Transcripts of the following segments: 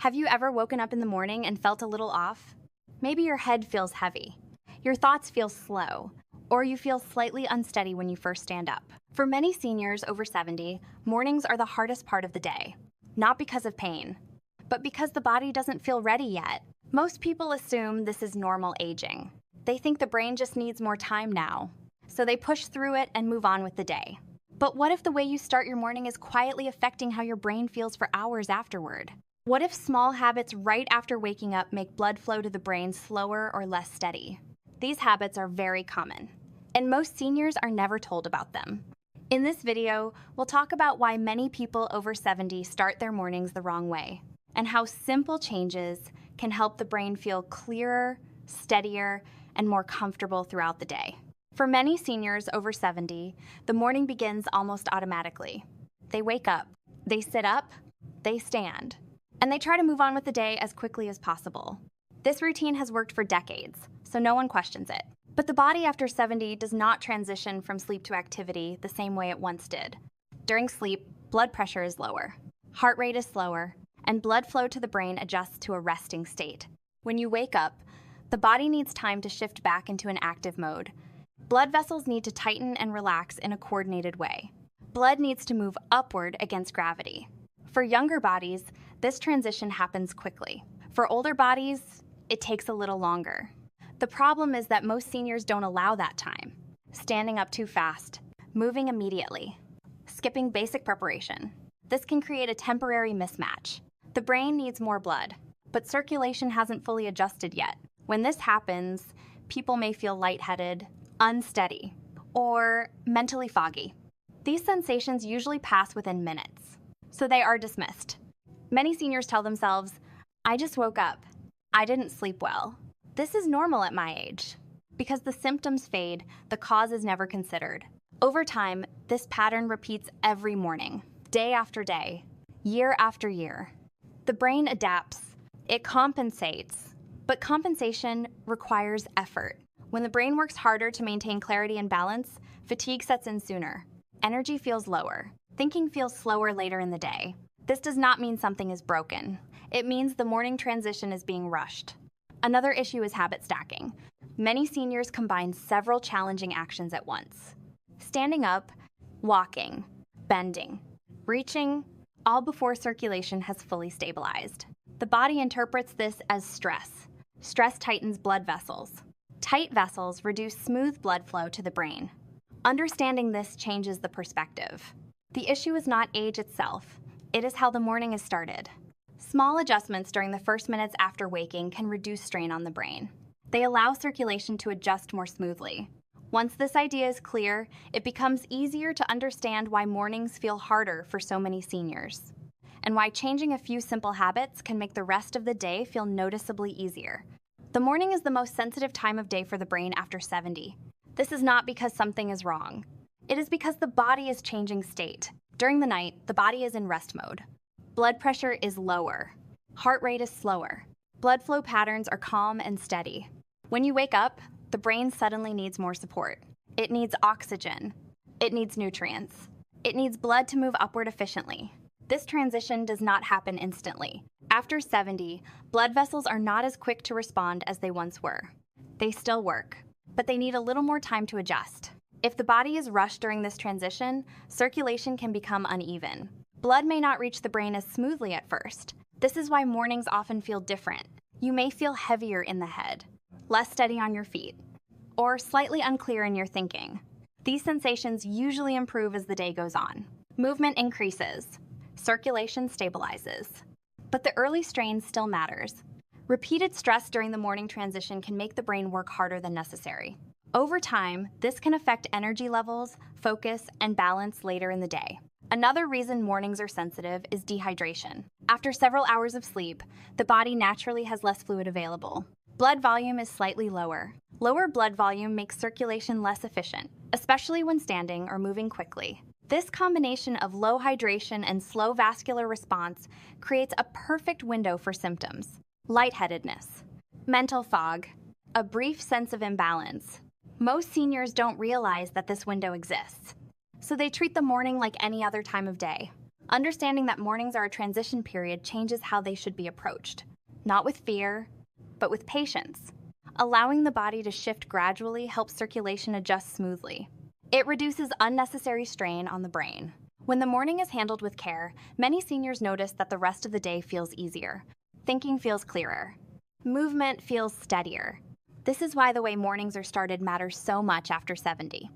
Have you ever woken up in the morning and felt a little off? Maybe your head feels heavy, your thoughts feel slow, or you feel slightly unsteady when you first stand up. For many seniors over 70, mornings are the hardest part of the day, not because of pain, but because the body doesn't feel ready yet. Most people assume this is normal aging. They think the brain just needs more time now, so they push through it and move on with the day. But what if the way you start your morning is quietly affecting how your brain feels for hours afterward? What if small habits right after waking up make blood flow to the brain slower or less steady? These habits are very common, and most seniors are never told about them. In this video, we'll talk about why many people over 70 start their mornings the wrong way, and how simple changes can help the brain feel clearer, steadier, and more comfortable throughout the day. For many seniors over 70, the morning begins almost automatically. They wake up, they sit up, they stand, and they try to move on with the day as quickly as possible. This routine has worked for decades, so no one questions it. But the body after 70 does not transition from sleep to activity the same way it once did. During sleep, blood pressure is lower, heart rate is slower, and blood flow to the brain adjusts to a resting state. When you wake up, the body needs time to shift back into an active mode. Blood vessels need to tighten and relax in a coordinated way. Blood needs to move upward against gravity. For younger bodies, this transition happens quickly. For older bodies, it takes a little longer. The problem is that most seniors don't allow that time. Standing up too fast, moving immediately, skipping basic preparation. This can create a temporary mismatch. The brain needs more blood, but circulation hasn't fully adjusted yet. When this happens, people may feel lightheaded, unsteady, or mentally foggy. These sensations usually pass within minutes, so they are dismissed. Many seniors tell themselves, "I just woke up. I didn't sleep well. This is normal at my age." Because the symptoms fade, the cause is never considered. Over time, this pattern repeats every morning, day after day, year after year. The brain adapts, it compensates, but compensation requires effort. When the brain works harder to maintain clarity and balance, fatigue sets in sooner. Energy feels lower. Thinking feels slower later in the day. This does not mean something is broken. It means the morning transition is being rushed. Another issue is habit stacking. Many seniors combine several challenging actions at once. Standing up, walking, bending, reaching, all before circulation has fully stabilized. The body interprets this as stress. Stress tightens blood vessels. Tight vessels reduce smooth blood flow to the brain. Understanding this changes the perspective. The issue is not age itself. It is how the morning is started. Small adjustments during the first minutes after waking can reduce strain on the brain. They allow circulation to adjust more smoothly. Once this idea is clear, it becomes easier to understand why mornings feel harder for so many seniors, and why changing a few simple habits can make the rest of the day feel noticeably easier. The morning is the most sensitive time of day for the brain after 70. This is not because something is wrong. It is because the body is changing state. During the night, the body is in rest mode. Blood pressure is lower. Heart rate is slower. Blood flow patterns are calm and steady. When you wake up, the brain suddenly needs more support. It needs oxygen. It needs nutrients. It needs blood to move upward efficiently. This transition does not happen instantly. After 70, blood vessels are not as quick to respond as they once were. They still work, but they need a little more time to adjust. If the body is rushed during this transition, circulation can become uneven. Blood may not reach the brain as smoothly at first. This is why mornings often feel different. You may feel heavier in the head, less steady on your feet, or slightly unclear in your thinking. These sensations usually improve as the day goes on. Movement increases. Circulation stabilizes. But the early strain still matters. Repeated stress during the morning transition can make the brain work harder than necessary. Over time, this can affect energy levels, focus, and balance later in the day. Another reason mornings are sensitive is dehydration. After several hours of sleep, the body naturally has less fluid available. Blood volume is slightly lower. Lower blood volume makes circulation less efficient, especially when standing or moving quickly. This combination of low hydration and slow vascular response creates a perfect window for symptoms: lightheadedness, mental fog, a brief sense of imbalance. Most seniors don't realize that this window exists, so they treat the morning like any other time of day. Understanding that mornings are a transition period changes how they should be approached, not with fear, but with patience. Allowing the body to shift gradually helps circulation adjust smoothly. It reduces unnecessary strain on the brain. When the morning is handled with care, many seniors notice that the rest of the day feels easier. Thinking feels clearer. Movement feels steadier. This is why the way mornings are started matters so much after 70.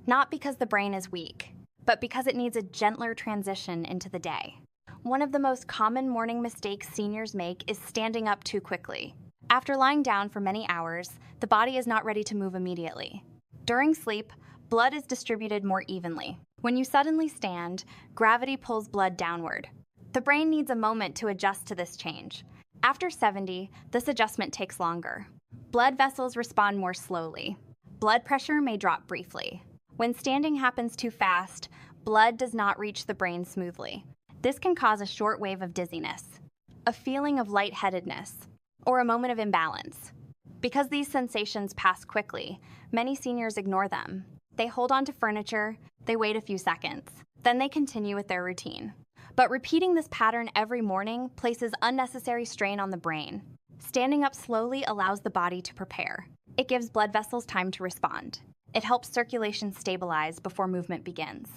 Not because the brain is weak, but because it needs a gentler transition into the day. One of the most common morning mistakes seniors make is standing up too quickly. After lying down for many hours, the body is not ready to move immediately. During sleep, blood is distributed more evenly. When you suddenly stand, gravity pulls blood downward. The brain needs a moment to adjust to this change. After 70, this adjustment takes longer. Blood vessels respond more slowly. Blood pressure may drop briefly. When standing happens too fast, blood does not reach the brain smoothly. This can cause a short wave of dizziness, a feeling of lightheadedness, or a moment of imbalance. Because these sensations pass quickly, many seniors ignore them. They hold on to furniture, they wait a few seconds, then they continue with their routine. But repeating this pattern every morning places unnecessary strain on the brain. Standing up slowly allows the body to prepare. It gives blood vessels time to respond. It helps circulation stabilize before movement begins.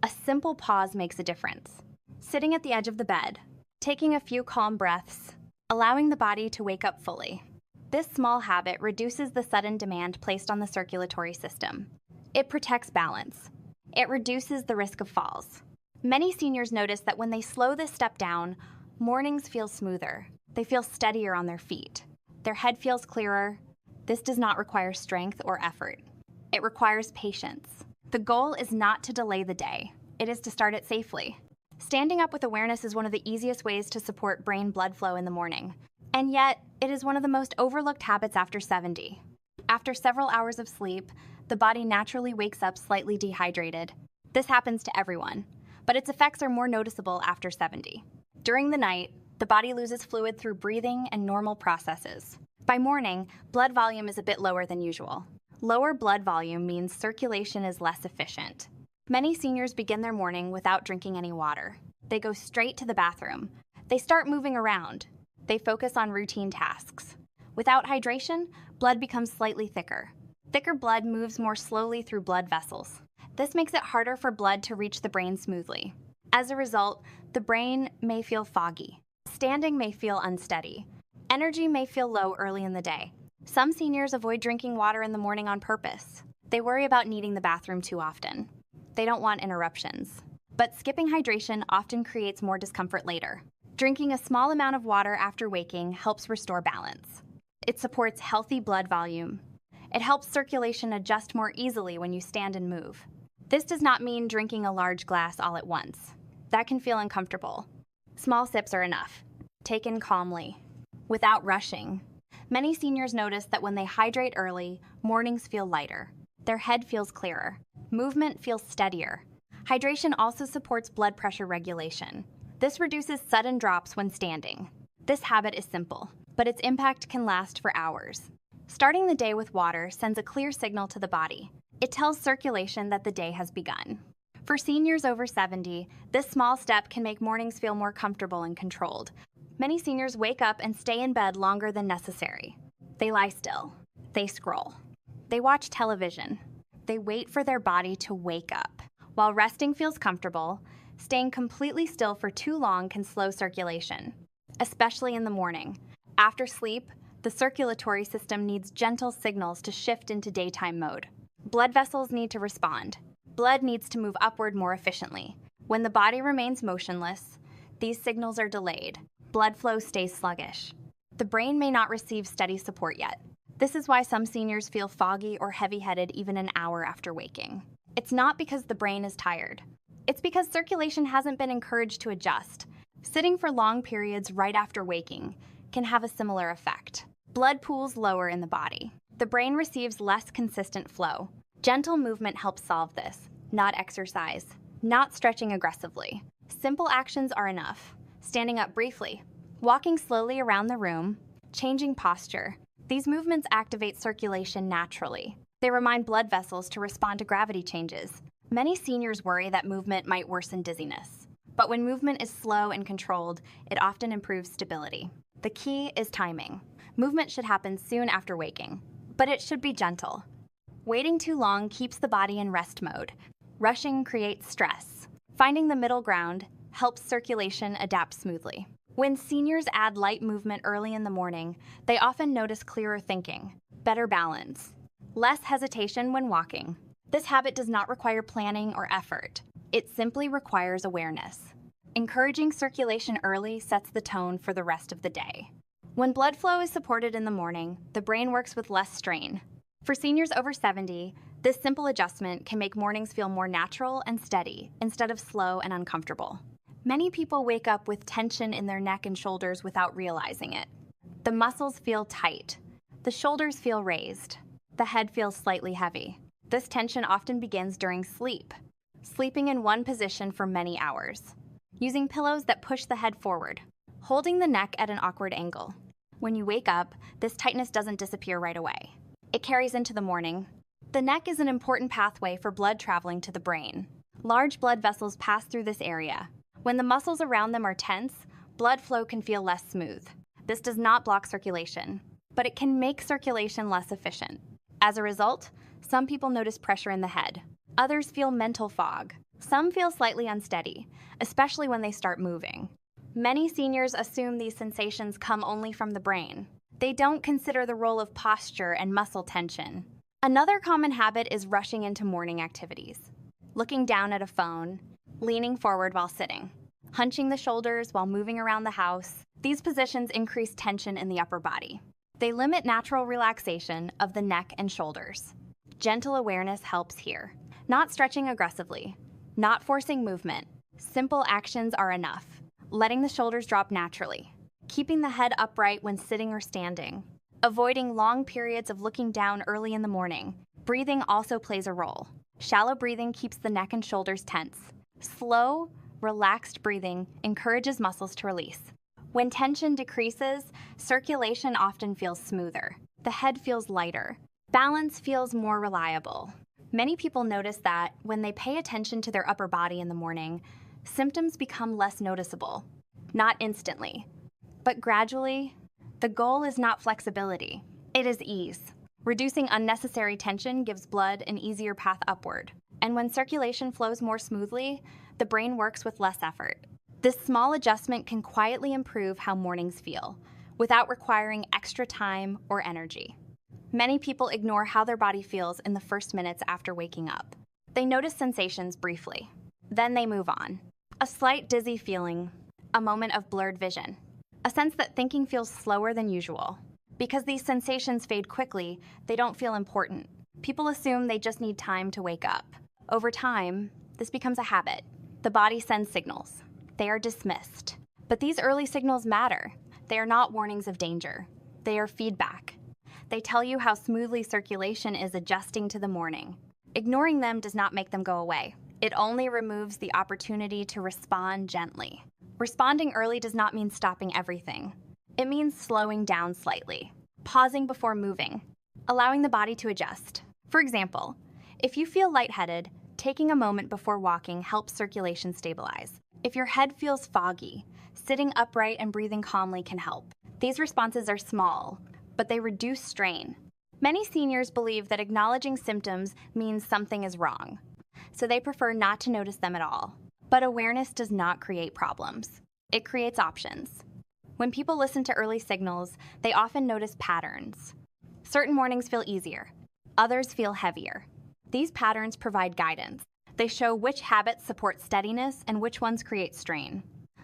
A simple pause makes a difference. Sitting at the edge of the bed, taking a few calm breaths, allowing the body to wake up fully. This small habit reduces the sudden demand placed on the circulatory system. It protects balance. It reduces the risk of falls. Many seniors notice that when they slow this step down, mornings feel smoother. They feel steadier on their feet. Their head feels clearer. This does not require strength or effort. It requires patience. The goal is not to delay the day. It is to start it safely. Standing up with awareness is one of the easiest ways to support brain blood flow in the morning. And yet, it is one of the most overlooked habits after 70. After several hours of sleep, the body naturally wakes up slightly dehydrated. This happens to everyone, but its effects are more noticeable after 70. During the night, the body loses fluid through breathing and normal processes. By morning, blood volume is a bit lower than usual. Lower blood volume means circulation is less efficient. Many seniors begin their morning without drinking any water. They go straight to the bathroom. They start moving around. They focus on routine tasks. Without hydration, blood becomes slightly thicker. Thicker blood moves more slowly through blood vessels. This makes it harder for blood to reach the brain smoothly. As a result, the brain may feel foggy. Standing may feel unsteady. Energy may feel low early in the day. Some seniors avoid drinking water in the morning on purpose. They worry about needing the bathroom too often. They don't want interruptions. But skipping hydration often creates more discomfort later. Drinking a small amount of water after waking helps restore balance. It supports healthy blood volume. It helps circulation adjust more easily when you stand and move. This does not mean drinking a large glass all at once. That can feel uncomfortable. Small sips are enough. Taken calmly, without rushing. Many seniors notice that when they hydrate early, mornings feel lighter. Their head feels clearer. Movement feels steadier. Hydration also supports blood pressure regulation. This reduces sudden drops when standing. This habit is simple, but its impact can last for hours. Starting the day with water sends a clear signal to the body. It tells circulation that the day has begun. For seniors over 70, this small step can make mornings feel more comfortable and controlled. Many seniors wake up and stay in bed longer than necessary. They lie still. They scroll. They watch television. They wait for their body to wake up. While resting feels comfortable, staying completely still for too long can slow circulation, especially in the morning. After sleep, the circulatory system needs gentle signals to shift into daytime mode. Blood vessels need to respond. Blood needs to move upward more efficiently. When the body remains motionless, these signals are delayed. Blood flow stays sluggish. The brain may not receive steady support yet. This is why some seniors feel foggy or heavy-headed even an hour after waking. It's not because the brain is tired. It's because circulation hasn't been encouraged to adjust. Sitting for long periods right after waking can have a similar effect. Blood pools lower in the body. The brain receives less consistent flow. Gentle movement helps solve this, not exercise, not stretching aggressively. Simple actions are enough. Standing up briefly, walking slowly around the room, changing posture. These movements activate circulation naturally. They remind blood vessels to respond to gravity changes. Many seniors worry that movement might worsen dizziness. But when movement is slow and controlled, it often improves stability. The key is timing. Movement should happen soon after waking, but it should be gentle. Waiting too long keeps the body in rest mode. Rushing creates stress. Finding the middle ground helps circulation adapt smoothly. When seniors add light movement early in the morning, they often notice clearer thinking, better balance, less hesitation when walking. This habit does not require planning or effort. It simply requires awareness. Encouraging circulation early sets the tone for the rest of the day. When blood flow is supported in the morning, the brain works with less strain. For seniors over 70, this simple adjustment can make mornings feel more natural and steady instead of slow and uncomfortable. Many people wake up with tension in their neck and shoulders without realizing it. The muscles feel tight. The shoulders feel raised. The head feels slightly heavy. This tension often begins during sleep. Sleeping in one position for many hours. Using pillows that push the head forward. Holding the neck at an awkward angle. When you wake up, this tightness doesn't disappear right away. It carries into the morning. The neck is an important pathway for blood traveling to the brain. Large blood vessels pass through this area. When the muscles around them are tense, blood flow can feel less smooth. This does not block circulation, but it can make circulation less efficient. As a result, some people notice pressure in the head. Others feel mental fog. Some feel slightly unsteady, especially when they start moving. Many seniors assume these sensations come only from the brain. They don't consider the role of posture and muscle tension. Another common habit is rushing into morning activities. Looking down at a phone, leaning forward while sitting, hunching the shoulders while moving around the house. These positions increase tension in the upper body. They limit natural relaxation of the neck and shoulders. Gentle awareness helps here. Not stretching aggressively, not forcing movement. Simple actions are enough. Letting the shoulders drop naturally. Keeping the head upright when sitting or standing. Avoiding long periods of looking down early in the morning. Breathing also plays a role. Shallow breathing keeps the neck and shoulders tense. Slow, relaxed breathing encourages muscles to release. When tension decreases, circulation often feels smoother. The head feels lighter. Balance feels more reliable. Many people notice that when they pay attention to their upper body in the morning, symptoms become less noticeable. Not instantly, but gradually. The goal is not flexibility, it is ease. Reducing unnecessary tension gives blood an easier path upward. And when circulation flows more smoothly, the brain works with less effort. This small adjustment can quietly improve how mornings feel, without requiring extra time or energy. Many people ignore how their body feels in the first minutes after waking up. They notice sensations briefly. Then they move on. A slight dizzy feeling, a moment of blurred vision, a sense that thinking feels slower than usual. Because these sensations fade quickly, they don't feel important. People assume they just need time to wake up. Over time, this becomes a habit. The body sends signals. They are dismissed. But these early signals matter. They are not warnings of danger. They are feedback. They tell you how smoothly circulation is adjusting to the morning. Ignoring them does not make them go away. It only removes the opportunity to respond gently. Responding early does not mean stopping everything. It means slowing down slightly, pausing before moving, allowing the body to adjust. For example, if you feel lightheaded, taking a moment before walking helps circulation stabilize. If your head feels foggy, sitting upright and breathing calmly can help. These responses are small, but they reduce strain. Many seniors believe that acknowledging symptoms means something is wrong, so they prefer not to notice them at all. But awareness does not create problems. It creates options. When people listen to early signals, they often notice patterns. Certain mornings feel easier. Others feel heavier. These patterns provide guidance. They show which habits support steadiness and which ones create strain.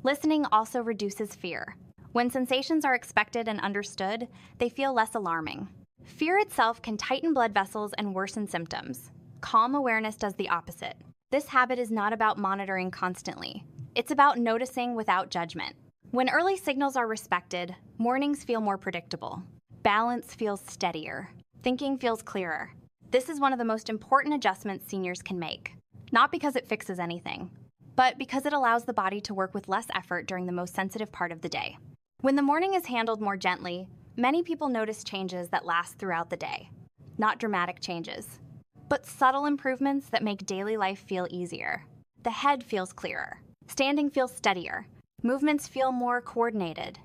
Listening also reduces fear. When sensations are expected and understood, they feel less alarming. Fear itself can tighten blood vessels and worsen symptoms. Calm awareness does the opposite. This habit is not about monitoring constantly. It's about noticing without judgment. When early signals are respected, mornings feel more predictable. Balance feels steadier. Thinking feels clearer. This is one of the most important adjustments seniors can make. Not because it fixes anything, but because it allows the body to work with less effort during the most sensitive part of the day. When the morning is handled more gently, many people notice changes that last throughout the day. Not dramatic changes, but subtle improvements that make daily life feel easier. The head feels clearer. Standing feels steadier. Movements feel more coordinated.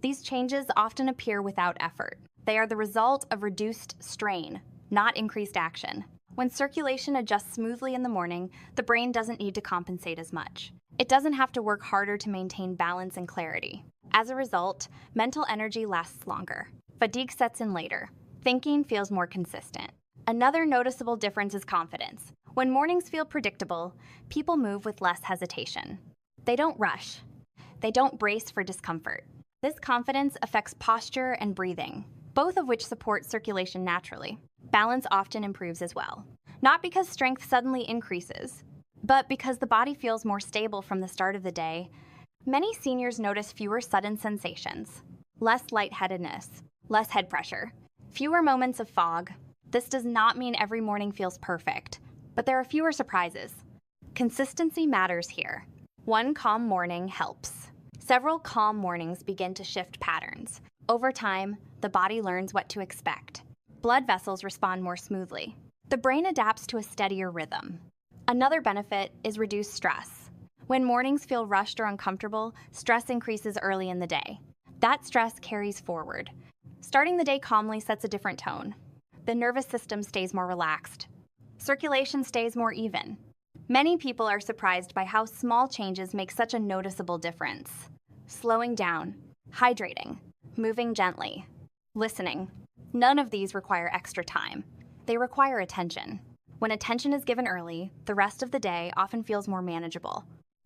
These changes often appear without effort. They are the result of reduced strain, not increased action. When circulation adjusts smoothly in the morning, the brain doesn't need to compensate as much. It doesn't have to work harder to maintain balance and clarity. As a result, mental energy lasts longer. Fatigue sets in later. Thinking feels more consistent. Another noticeable difference is confidence. When mornings feel predictable, people move with less hesitation. They don't rush. They don't brace for discomfort. This confidence affects posture and breathing, both of which support circulation naturally. Balance often improves as well. Not because strength suddenly increases, but because the body feels more stable from the start of the day. Many seniors notice fewer sudden sensations, less lightheadedness, less head pressure, fewer moments of fog. This does not mean every morning feels perfect, but there are fewer surprises. Consistency matters here. One calm morning helps. Several calm mornings begin to shift patterns. Over time, the body learns what to expect. Blood vessels respond more smoothly. The brain adapts to a steadier rhythm. Another benefit is reduced stress. When mornings feel rushed or uncomfortable, stress increases early in the day. That stress carries forward. Starting the day calmly sets a different tone. The nervous system stays more relaxed. Circulation stays more even. Many people are surprised by how small changes make such a noticeable difference. Slowing down, hydrating, moving gently, listening. None of these require extra time. They require attention. When attention is given early, the rest of the day often feels more manageable.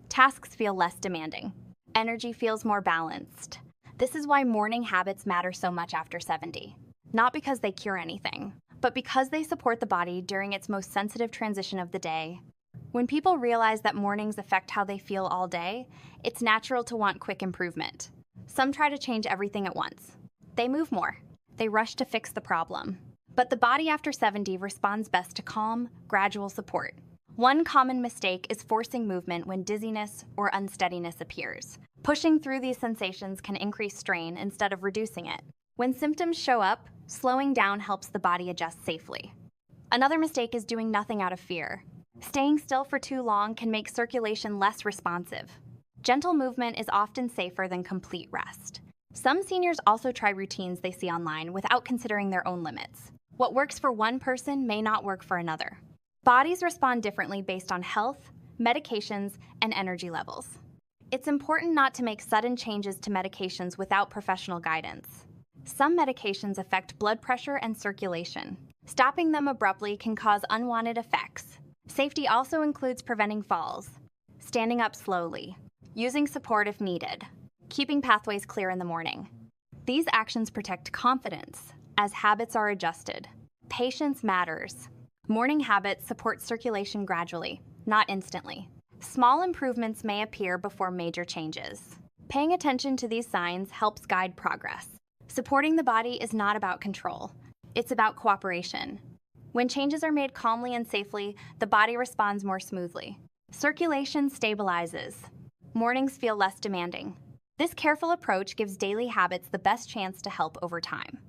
Tasks feel less demanding. Energy feels more balanced. This is why morning habits matter so much after 70. Not because they cure anything, but because they support the body during its most sensitive transition of the day. When people realize that mornings affect how they feel all day, it's natural to want quick improvement. Some try to change everything at once. They move more. They rush to fix the problem. But the body after 70 responds best to calm, gradual support. One common mistake is forcing movement when dizziness or unsteadiness appears. Pushing through these sensations can increase strain instead of reducing it. When symptoms show up, slowing down helps the body adjust safely. Another mistake is doing nothing out of fear. Staying still for too long can make circulation less responsive. Gentle movement is often safer than complete rest. Some seniors also try routines they see online without considering their own limits. What works for one person may not work for another. Bodies respond differently based on health, medications, and energy levels. It's important not to make sudden changes to medications without professional guidance. Some medications affect blood pressure and circulation. Stopping them abruptly can cause unwanted effects. Safety also includes preventing falls, standing up slowly, using support if needed, keeping pathways clear in the morning. These actions protect confidence as habits are adjusted. Patience matters. Morning habits support circulation gradually, not instantly. Small improvements may appear before major changes. Paying attention to these signs helps guide progress. Supporting the body is not about control. It's about cooperation. When changes are made calmly and safely, the body responds more smoothly. Circulation stabilizes. Mornings feel less demanding. This careful approach gives daily habits the best chance to help over time.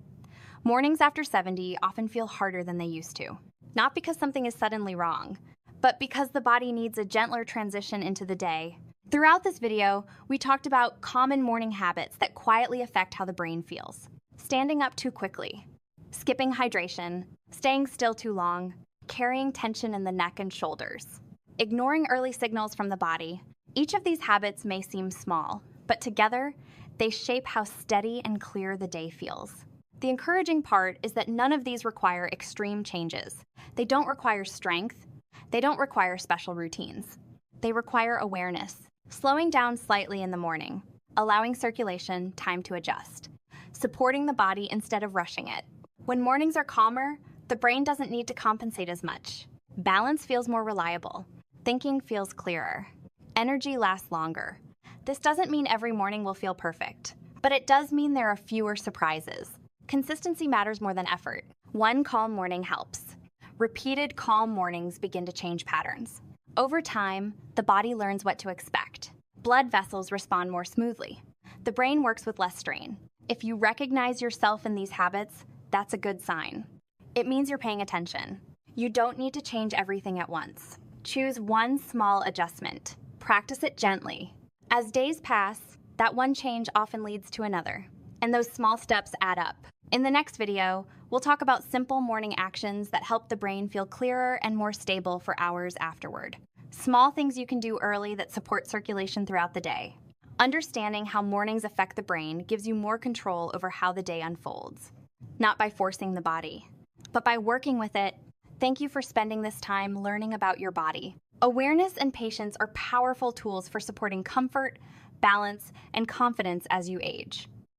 Mornings after 70 often feel harder than they used to. Not because something is suddenly wrong, but because the body needs a gentler transition into the day. Throughout this video, we talked about common morning habits that quietly affect how the brain feels. Standing up too quickly, skipping hydration, staying still too long, carrying tension in the neck and shoulders, ignoring early signals from the body. Each of these habits may seem small, but together, they shape how steady and clear the day feels. The encouraging part is that none of these require extreme changes. They don't require strength. They don't require special routines. They require awareness, slowing down slightly in the morning, allowing circulation time to adjust, supporting the body instead of rushing it. When mornings are calmer, the brain doesn't need to compensate as much. Balance feels more reliable. Thinking feels clearer. Energy lasts longer. This doesn't mean every morning will feel perfect, but it does mean there are fewer surprises. Consistency matters more than effort. One calm morning helps. Repeated calm mornings begin to change patterns. Over time, the body learns what to expect. Blood vessels respond more smoothly. The brain works with less strain. If you recognize yourself in these habits, that's a good sign. It means you're paying attention. You don't need to change everything at once. Choose one small adjustment. practice it gently. As days pass, that one change often leads to another, and those small steps add up. In the next video, we'll talk about simple morning actions that help the brain feel clearer and more stable for hours afterward. Small things you can do early that support circulation throughout the day. Understanding how mornings affect the brain gives you more control over how the day unfolds. Not by forcing the body, but by working with it. Thank you for spending this time learning about your body. Awareness and patience are powerful tools for supporting comfort, balance, and confidence as you age.